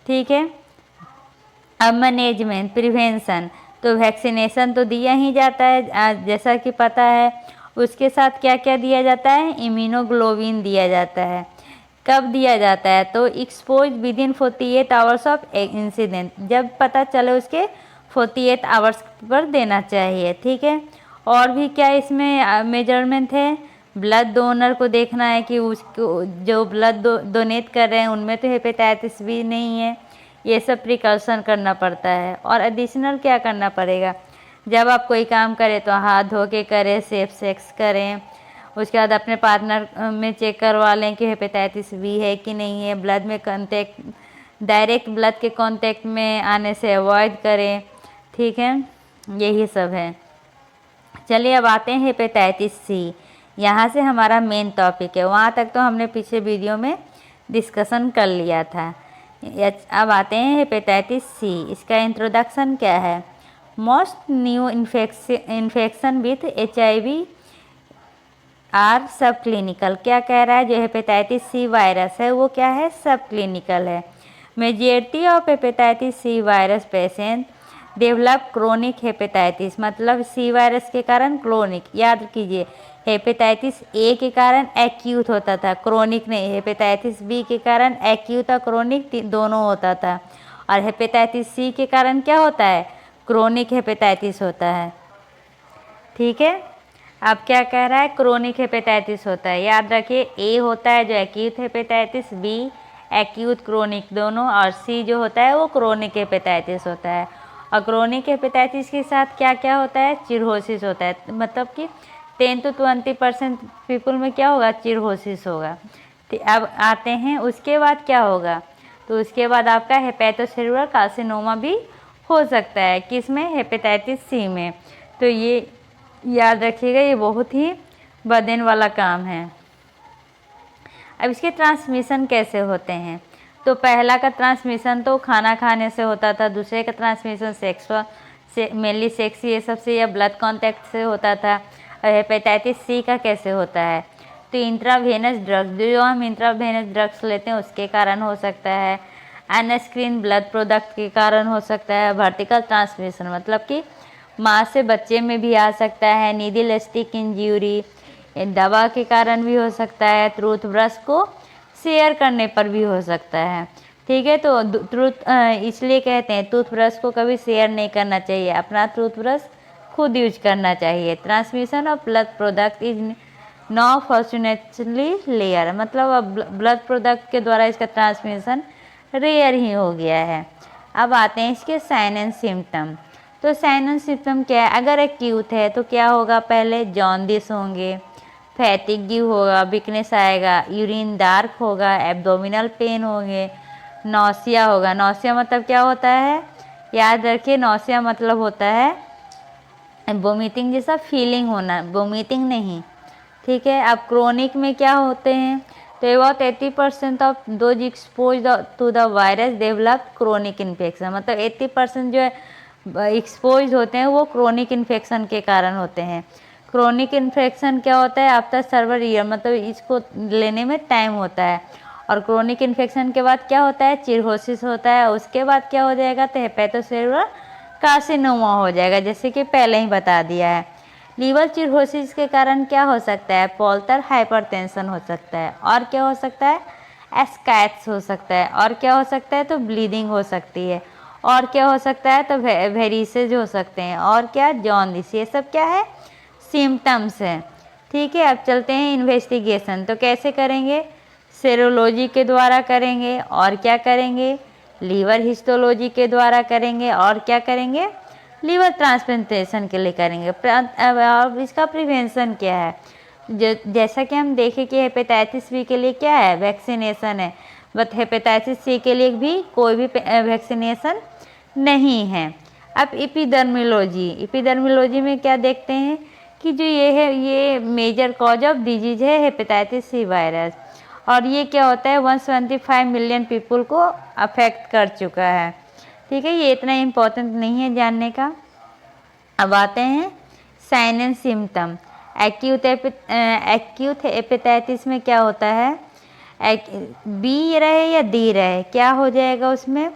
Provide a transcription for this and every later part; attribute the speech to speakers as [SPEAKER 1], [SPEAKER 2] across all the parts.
[SPEAKER 1] ठीक है। अब मैनेजमेंट प्रिवेंशन, तो वैक्सीनेशन तो दिया ही जाता है जैसा कि पता है। उसके साथ क्या क्या दिया जाता है, इम्यूनोग्लोबिन दिया जाता है। कब दिया जाता है, तो expose with in 48 hours of incident, जब पता चले उसके 48 आवर्स पर देना चाहिए। ठीक है। और भी क्या इसमें मेजरमेंट है, ब्लड डोनर को देखना है कि उसको जो ब्लड डोनेट कर रहे हैं उनमें तो हेपेटाइटिस बी नहीं है, ये सब प्रिकॉशन करना पड़ता है। और एडिशनल क्या करना पड़ेगा, जब आप कोई काम करें तो हाथ धो के करें, सेफ सेक्स करें। उसके बाद अपने पार्टनर में चेक करवा लें कि हेपेटाइटिस बी है कि नहीं है। ब्लड में कांटेक्ट, डायरेक्ट ब्लड के कांटेक्ट में आने से अवॉइड करें। ठीक है, यही सब है। चलिए अब आते हैं हेपेटाइटिस सी, यहाँ से हमारा मेन टॉपिक है। वहाँ तक तो हमने पिछले वीडियो में डिस्कशन कर लिया था। अब आते हैं हेपेटाइटिस सी, इसका इंट्रोडक्शन क्या है। Most new infection with HIV are subclinical, क्या कह रहा है, जो हेपेटाइटिस सी वायरस है वो क्या है, सब क्लिनिकल है। Majority of hepatitis C virus patient develop chronic hepatitis, मतलब सी वायरस के कारण क्रोनिक, याद कीजिए हेपेटाइटिस ए के कारण एक्यूट होता था, क्रोनिक नहीं। हेपेटाइटिस बी के कारण एक्यूट और क्रोनिक दोनों होता था, और हेपेटाइटिस सी के कारण क्या होता है, क्रोनिक हेपेटाइटिस होता है। ठीक है। अब क्या कह रहा है, क्रोनिक हेपेटाइटिस होता है, याद रखिए। ए होता है जो acute hepatitis, B acute chronic दोनों, और सी जो होता है वो क्रोनिक हेपेटाइटिस होता है। और क्रोनिक हेपेटाइटिस के साथ क्या क्या होता है, चिरहोसिस होता है, मतलब कि 10 to 20% पीपल में क्या होगा, चिरहोसिस होगा। तो अब आते हैं उसके बाद क्या होगा, तो उसके बाद आपका हेपेटोसेलुलर कार्सिनोमा भी हो सकता है, किसमें, हेपेटाइटिस सी में। तो ये याद रखिएगा, ये बहुत ही बर्डन वाला काम है। अब इसके ट्रांसमिशन कैसे होते हैं, तो पहला का ट्रांसमिशन तो खाना खाने से होता था, दूसरे का ट्रांसमिशन सेक्सुअल से, मेनली सेक्स ये सबसे, या ब्लड कांटेक्ट से होता था। और हेपेटाइटिस सी का कैसे होता है, तो इंट्रावेनस ड्रग्स, जो हम इंट्रावेनस ड्रग्स लेते हैं उसके कारण हो सकता है। अनस्क्रीन ब्लड प्रोडक्ट के कारण हो सकता है। वर्टिकल ट्रांसमिशन मतलब कि माँ से बच्चे में भी आ सकता है। नीडल स्टिक इंजरी दवा के कारण भी हो सकता है। टूथब्रश को शेयर करने पर भी हो सकता है। ठीक है, तो इसलिए कहते हैं टूथब्रश को कभी शेयर नहीं करना चाहिए, अपना टूथब्रश खुद यूज करना चाहिए। Transmission of blood product is not fortunately rare, मतलब ब्लड प्रोडक्ट के द्वारा इसका ट्रांसमिशन रेयर ही हो गया है। अब आते हैं इसके साइन एंड सिम्टम, तो साइन एंड सिम्टम क्या है, अगर एक्यूट है तो क्या होगा, पहले जॉन्डिस होंगे, फैटिग होगा, वीकनेस आएगा, यूरिन डार्क होगा, एब्डोमिनल पेन होंगे, नौसिया होगा। नौसिया मतलब क्या होता है, याद रखिए, नौसिया मतलब होता है वोमिटिंग जैसा फीलिंग होना, वोमिटिंग नहीं। ठीक है। अब क्रोनिक में क्या होते हैं, तो about 80% of those exposed to the virus develop chronic infection, मतलब 80% जो है एक्सपोज होते हैं वो क्रोनिक इन्फेक्शन के कारण होते हैं। क्रोनिक इन्फेक्शन क्या होता है, आफ्टर सर्वर ईयर, मतलब इसको लेने में टाइम होता है। और क्रोनिक इन्फेक्शन के बाद क्या होता है, चिरहोसिस होता है। उसके बाद क्या हो जाएगा, तो हेपेटोसेलुलर कार्सिनोमा हो जाएगा, जैसे कि पहले ही बता दिया है। लीवर चिरहोसिस के कारण क्या हो सकता है, पोर्टल हाइपरटेंशन हो सकता है, और क्या हो सकता है, एस्काइट्स हो सकता है, और क्या हो सकता है, तो ब्लीडिंग हो सकती है, और क्या हो सकता है, तो वेरिसेज हो सकते हैं, और क्या, जॉन्डिस। ये सब क्या है, सिम्टम्स हैं। ठीक है। अब चलते हैं इन्वेस्टिगेशन, तो कैसे करेंगे, सेरोलॉजी के द्वारा करेंगे, और क्या करेंगे, लीवर हिस्टोलॉजी के द्वारा करेंगे, और क्या करेंगे, लीवर ट्रांसप्लांटेशन के लिए करेंगे। अब इसका प्रिवेंशन क्या है, जैसा कि हम देखें कि हेपेटाइटिस बी के लिए क्या है, वैक्सीनेशन है, बट हेपेटाइटिस सी के लिए भी कोई भी वैक्सीनेशन नहीं है। अब एपिडर्मियोलॉजी में क्या देखते हैं कि जो ये है, ये मेजर कॉज ऑफ डिजीज है हेपेटाइटिस सी वायरस, और ये क्या होता है, 175 मिलियन पीपल को अफेक्ट कर चुका है। ठीक है, ये इतना इम्पोर्टेंट नहीं है जानने का। अब आते हैं sign and symptom. Acute hepatitis में क्या होता है, बी रहे या डी रहे, क्या हो जाएगा उसमें,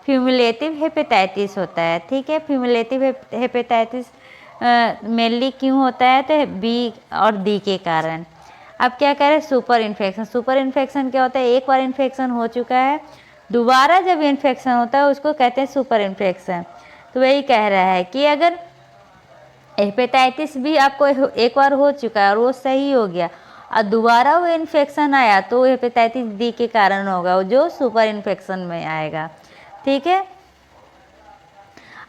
[SPEAKER 1] फ्यूमुलेटिव हेपेटाइटिस होता है। ठीक है, फ्यूमुलेटिव हेपेटाइटिस मेनली क्यों होता है, तो बी और डी के कारण। अब क्या करें, सुपर इन्फेक्शन। सुपर इन्फेक्शन क्या होता है, एक बार इन्फेक्शन हो चुका है, दोबारा जब इन्फेक्शन होता है उसको कहते हैं सुपर इन्फेक्शन। तो वही कह रहा है कि अगर हेपेटाइटिस भी आपको एक बार हो चुका है और वो सही हो गया और दोबारा वो इन्फेक्शन आया तो हेपेटाइटिस डी के कारण होगा, जो सुपर इन्फेक्शन में आएगा। ठीक है,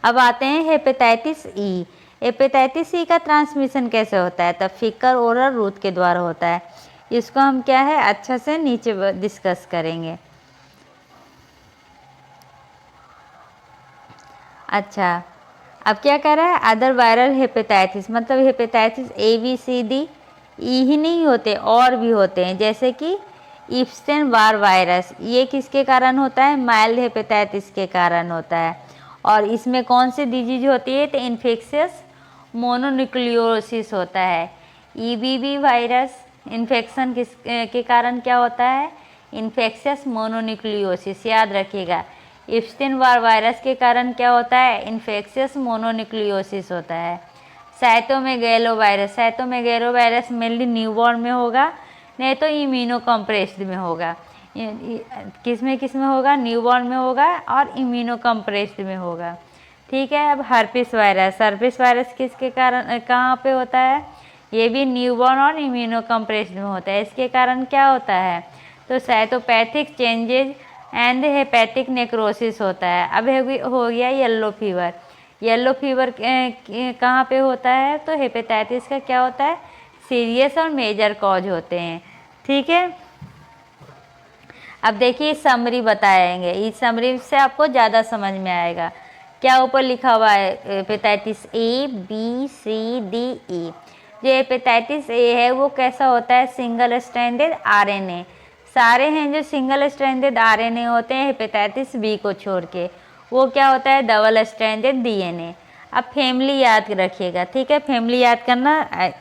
[SPEAKER 1] अब आते हैं हेपेटाइटिस ई। हेपेटाइटिस ई का ट्रांसमिशन कैसे होता है, तो फीकल ओरल रूट के द्वारा होता है। इसको हम क्या है अच्छा से नीचे डिस्कस करेंगे। अच्छा, अब क्या कर रहा है, अदर वायरल हेपेटाइटिस, मतलब hepatitis A B C D E ही नहीं होते, और भी होते हैं, जैसे कि इप्स्टेन बार वायरस। ये किसके कारण होता है, माइल्ड हेपेटाइटिस के कारण होता है। और इसमें कौन सी डिजीज होती है, तो इन्फेक्शियस मोनोन्यूक्लियोसिस होता है। ईबीवी वायरस इन्फेक्शन किस के कारण क्या होता है, इन्फेक्शियस मोनोन्यूक्लियोसिस, याद रखिएगा। इप्स्टेन बार वायरस के कारण क्या होता है, इन्फेक्शियस मोनोन्यूक्लियोसिस होता है। साइटोमेगैलो वायरस, साइटोमेगैलो वायरस मेनली न्यूबॉर्न में होगा, नहीं तो इम्यूनो कंप्रेस्ड में होगा। किस में होगा, न्यूबॉर्न में होगा और इम्यूनो कंप्रेस्ड में होगा। ठीक है, अब हर्पिस वायरस, हर्पिस वायरस किसके कारण कहाँ पे होता है, ये भी न्यूबॉर्न और इम्यूनो कंप्रेस्ड में होता है। इसके कारण क्या होता है, तो cytopathic changes and hepatic necrosis होता है। अब हो गया येलो फीवर। येलो फीवर कहाँ पे होता है, तो हेपेटाइटिस का क्या होता है, सीरियस और मेजर कॉज होते हैं। ठीक है, अब देखिए समरी बताएंगे, इस समरी से आपको ज़्यादा समझ में आएगा। क्या ऊपर लिखा हुआ है, hepatitis A B C D E. जो हेपेटाइटिस ए है वो कैसा होता है, सिंगल स्ट्रैंडेड आरएनए, सारे हैं जो सिंगल स्ट्रैंडेड आरएनए होते हैं हेपेटाइटिस बी को छोड़ के। वो क्या होता है, डबल स्ट्रैंडेड डीएनए। अब फैमिली याद रखिएगा। ठीक है, फैमिली याद करना,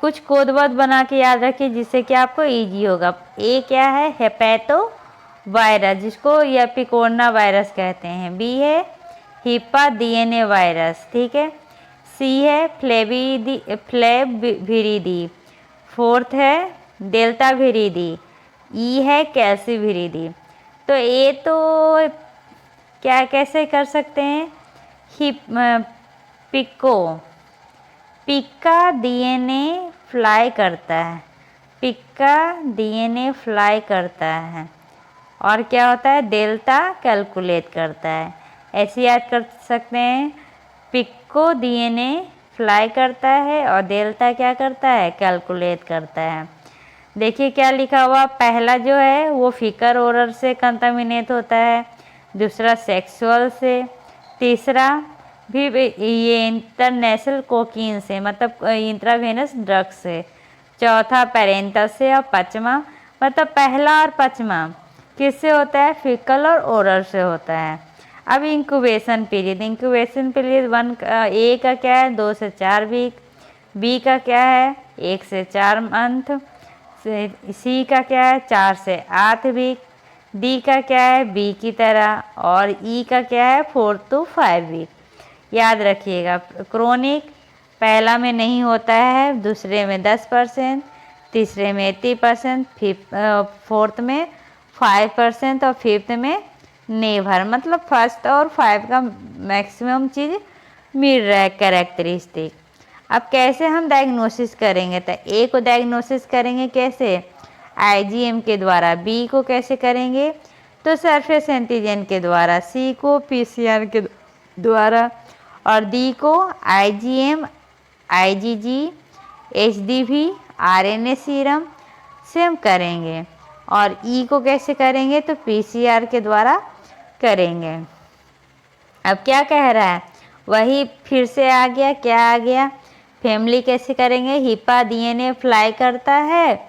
[SPEAKER 1] कुछ कोड वर्ड बना के याद रखिए जिससे कि आपको इजी होगा। ए क्या है, हेपेटो वायरस, जिसको एपिकोर्ना वायरस कहते हैं। बी है हिप्पा डीएनए वायरस। ठीक है, सी है फ्लेविरिडी। फोर्थ है डेल्टा विरिडी। ई है कैल्सीविरिडी। तो ये तो क्या कैसे कर सकते हैं, पिक्का डीएनए फ्लाई करता है, पिक्का डीएनए फ्लाई करता है, और क्या होता है, डेल्टा कैलकुलेट करता है। ऐसे याद कर सकते हैं, पिक्को डीएनए फ्लाई करता है और डेल्टा क्या करता है, कैलकुलेट करता है। देखिए क्या लिखा हुआ, पहला जो है वो फीकर ओरल से कंटामिनेट होता है, दूसरा सेक्सुअल से, तीसरा भी ये इंटरनेशनल कोकीन से, मतलब इंट्रावेनस ड्रग से, चौथा पेरेंटल से, और पाँचवा मतलब पहला और पाँचवा किससे होता है, फीकल और ओरल से होता है। अब इंक्यूबेशन पीरियड, इंक्यूबेशन पीरियड ए का क्या है, 2 से 4 वीक, बी का क्या है 1 से 4 मंथ, सी का क्या है 4 से 8 वीक, डी का क्या है बी की तरह, और ई का क्या है 4 to 5 वीक। याद रखिएगा, क्रोनिक पहला में नहीं होता है, दूसरे में 10%, तीसरे में 80%, फोर्थ में 5% और फिफ्थ में नेवर, मतलब फर्स्ट और 5 का मैक्सिमम चीज़ मिल रहा है कैरेक्टरिस्टिक। अब कैसे हम डायग्नोसिस करेंगे, तो ए को डायग्नोसिस करेंगे कैसे, आईजीएम के द्वारा, बी को कैसे करेंगे तो सरफेस एंटीजन के द्वारा, सी को पीसीआर के द्वारा, और डी को IgM, IgG, HDV, RNA serum से हम करेंगे, और ई को कैसे करेंगे तो पीसीआर के द्वारा करेंगे। अब क्या कह रहा है, वही फिर से आ गया, क्या आ गया, फैमिली कैसे करेंगे, हिप्पा डीएनए फ्लाई करता है,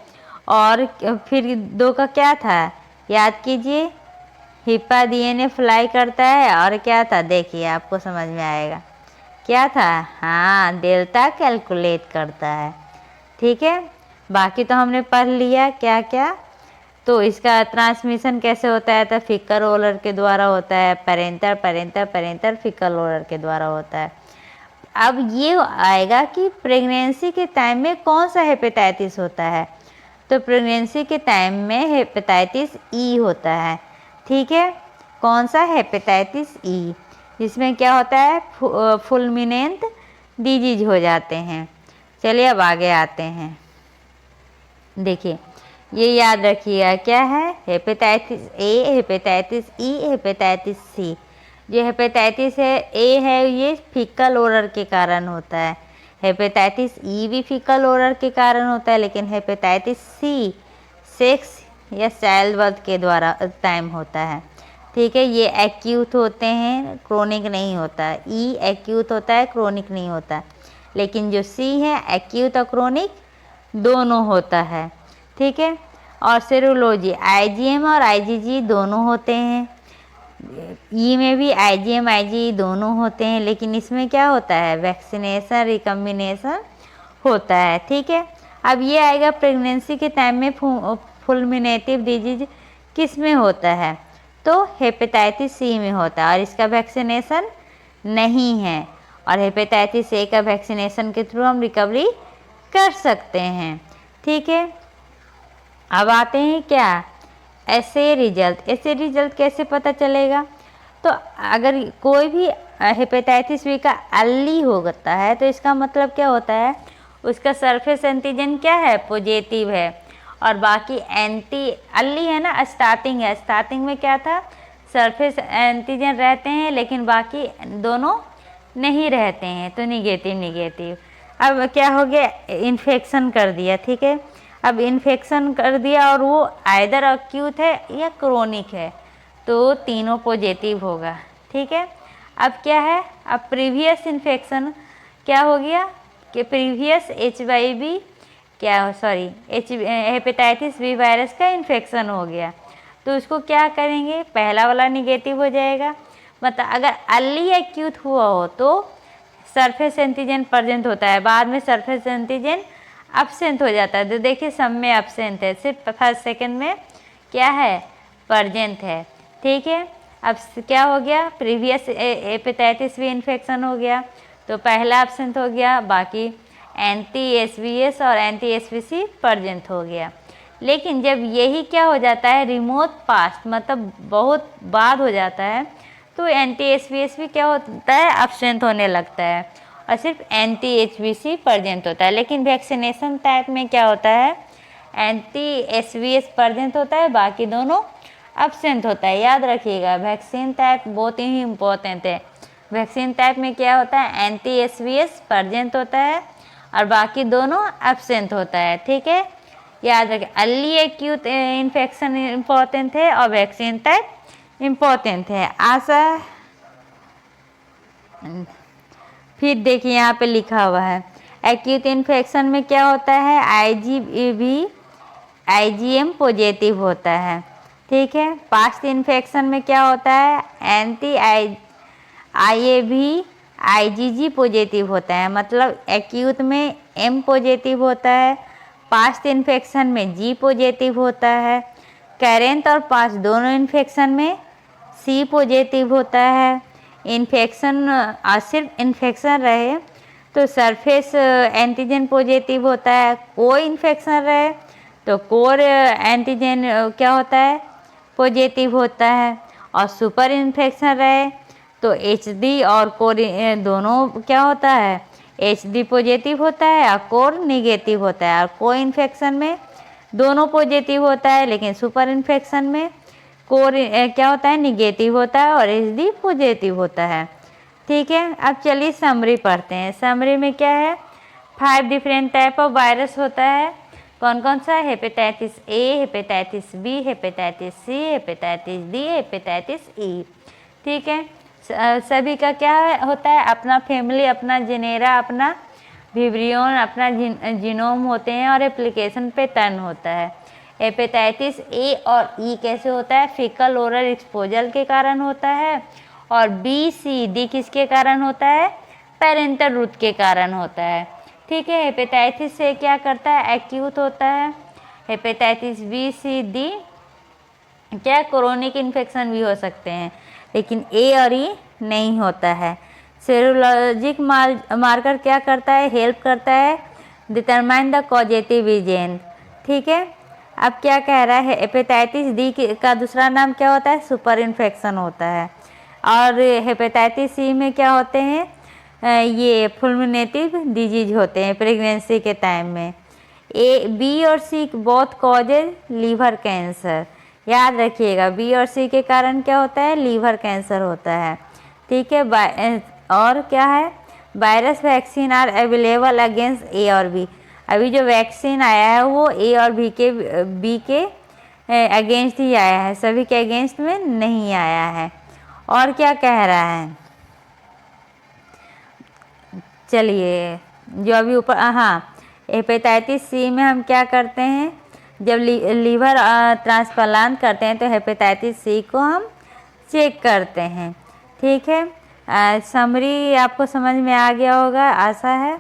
[SPEAKER 1] और फिर 2 का क्या था याद कीजिए, हिप्पा डीएनए फ्लाई करता है, और क्या था देखिए आपको समझ में आएगा क्या था, हाँ डेल्टा कैलकुलेट करता है। ठीक है, बाकी तो हमने पढ़ लिया क्या क्या, तो इसका ट्रांसमिशन कैसे होता है? तो फीकल ओरल के द्वारा होता है, parental parental parental faecal oral के द्वारा होता है। अब ये आएगा कि प्रेगनेंसी के टाइम में कौन सा हेपेटाइटिस होता है? तो प्रेगनेंसी के टाइम में हेपेटाइटिस ई होता है। ठीक है, कौन सा? Hepatitis E. इसमें क्या होता है? फुलमिनेंट डिजीज हो जाते हैं। चलिए अब आगे आते हैं। देखिए, ये याद रखिएगा, क्या है? Hepatitis A, hepatitis E, hepatitis C. जो हेपेटाइटिस है ए है, ये फीकल ओरल के कारण होता है। हेपेटाइटिस ई भी फीकल ओरल के कारण होता है, लेकिन हेपेटाइटिस सी सेक्स या चाइल्ड बर्थ के द्वारा टाइम होता है। ठीक है, ये एक्यूट होते हैं, क्रोनिक नहीं होता। ई एक्यूट होता है, क्रोनिक नहीं होता। लेकिन जो सी है, एक्यूट और क्रोनिक दोनों होता है। ठीक है, और सेरोलॉजी आईजीएम और आईजीजी दोनों होते हैं। ई में भी आईजीएम आईजी दोनों होते हैं, लेकिन इसमें क्या होता है? वैक्सीनेशन रिकम्बिनेशन होता है। ठीक है, अब ये आएगा प्रेगनेंसी के टाइम में फुलमिनेटिव डिजीज किस में होता है? तो हेपेटाइटिस सी में होता है, और इसका वैक्सीनेशन नहीं है। और हेपेटाइटिस ए का वैक्सीनेशन के थ्रू हम रिकवरी कर सकते हैं। ठीक है, अब आते हैं क्या? ऐसे रिजल्ट। ऐसे रिजल्ट कैसे पता चलेगा? तो अगर कोई भी हेपेटाइटिस बी का अर्ली होता है, तो इसका मतलब क्या होता है? उसका सरफेस एंटीजन क्या है? पॉजिटिव है। और बाकी एंटी अर्ली है ना, स्टार्टिंग है। स्टार्टिंग में क्या था? सरफेस एंटीजन रहते हैं, लेकिन बाकी दोनों नहीं रहते हैं, तो निगेटिव निगेटिव। अब क्या हो गया? इन्फेक्शन कर दिया। ठीक है, अब इन्फेक्शन कर दिया और वो आइदर एक्यूट है या क्रोनिक है, तो तीनों पॉजिटिव होगा। ठीक है, अब क्या है? अब प्रीवियस इन्फेक्शन क्या हो गया कि प्रीवियस HIV क्या सॉरी हेपेटाइटिस बी वायरस का इन्फेक्शन हो गया, तो उसको क्या करेंगे? पहला वाला निगेटिव हो जाएगा। मतलब अगर अर्ली एक्यूट हुआ हो तो सरफेस एंटीजन प्रेजेंट होता है, बाद में सरफेस एंटीजन एब्सेंट हो जाता है। तो देखिए, सब में एब्सेंट है, सिर्फ फर्स्ट सेकंड में क्या है? प्रेजेंट है। ठीक है, अब क्या हो गया? प्रीवियस हेपेटाइटिस बी इन्फेक्शन हो गया, तो पहला एब्सेंट हो गया, बाकी एंटी SVS और एंटी SVC प्रेजेंट हो गया। लेकिन जब यही क्या हो जाता है? रिमोट पास्ट, मतलब बहुत बाद हो जाता है, तो एंटी SVS भी क्या होता है? एब्सेंट होने लगता है, और सिर्फ एंटी HBC प्रेजेंट होता है। लेकिन वैक्सीनेशन टाइप में क्या होता है? एंटी SVS प्रेजेंट होता है, बाकी दोनों एब्सेंट होता है। याद रखिएगा, वैक्सीन टाइप बहुत ही इम्पोर्टेंट है। वैक्सीन टाइप में क्या होता है? एंटी SVS प्रेजेंट होता है और बाकी दोनों एब्सेंट होता है। ठीक है, याद रखें, अर्ली एक्यूट इन्फेक्शन इम्पोर्टेंट है और वैक्सीन टाइप इम्पोर्टेंट है। आशा फिर देखिए, यहाँ पे लिखा हुआ है एक्यूट इन्फेक्शन में क्या होता है? IgM पॉजिटिव होता है। ठीक है, पास्ट इन्फेक्शन में क्या होता है? एंटी IAV IgG पॉजिटिव होता है, मतलब एक्यूट में M पॉजिटिव होता है, पास्ट इन्फेक्शन में G पॉजिटिव होता है, करेंट और पास्ट दोनों इन्फेक्शन में C पॉजिटिव होता है। इन्फेक्शन सिर्फ इन्फेक्शन रहे तो सरफेस एंटीजन पॉजिटिव होता है, कोई इन्फेक्शन रहे तो कोर एंटीजन क्या होता है? पॉजिटिव होता है, और सुपर इन्फेक्शन रहे तो HD और कोर दोनों क्या होता है? HD पॉजिटिव होता है और कोर निगेटिव होता है। और कोई इन्फेक्शन में दोनों पॉजिटिव होता है, लेकिन सुपर इन्फेक्शन में कोर क्या होता है? निगेटिव होता है और HD पॉजिटिव होता है। ठीक है, अब चलिए समरी पढ़ते हैं। समरी में क्या है? 5 डिफरेंट टाइप ऑफ वायरस होता है। कौन कौन सा? Hepatitis A, hepatitis B, hepatitis C, hepatitis D, hepatitis E। ठीक है, सभी का क्या होता है? अपना फैमिली, अपना जेनेरा, अपना विब्रियन, अपना जीनोम होते हैं और एप्लीकेशन पे टर्न होता है। हेपेटाइटिस A और E कैसे होता है? फीकल ओरल एक्सपोजर के कारण होता है, और B, C, D किसके कारण होता है? पेरेंटल रूट के कारण होता है। ठीक है, हेपेटाइटिस से क्या करता है? एक्यूट होता है। हेपेटाइटिस B, C, D क्या क्रोनिक इन्फेक्शन भी हो सकते हैं, लेकिन ए और ई नहीं होता है। सेरोलॉजिक मार्कर क्या करता है, हेल्प करता है डिटरमाइन द कॉजेटिव एजेंट। ठीक है, अब क्या कह रहा है, हेपेटाइटिस डी का दूसरा नाम क्या होता है, सुपर इन्फेक्शन होता है। और हेपेटाइटिस सी में क्या होते हैं, ये फुलमिनेटिव डिजीज होते हैं प्रेगनेंसी के टाइम में। ए बी और C both causes liver cancer, याद रखिएगा बी और सी के कारण क्या होता है, लीवर कैंसर होता है। ठीक है, और क्या है, virus vaccine are available against A और बी। अभी जो वैक्सीन आया है वो ए और बी के अगेंस्ट ही आया है, सभी के अगेंस्ट में नहीं आया है। और क्या कह रहा है, चलिए जो अभी ऊपर, हाँ, हेपेटाइटिस सी में हम क्या करते हैं, जब लीवर ट्रांसप्लांट करते हैं तो हेपेटाइटिस सी को हम चेक करते हैं। ठीक है, समरी आपको समझ में आ गया होगा, आशा है।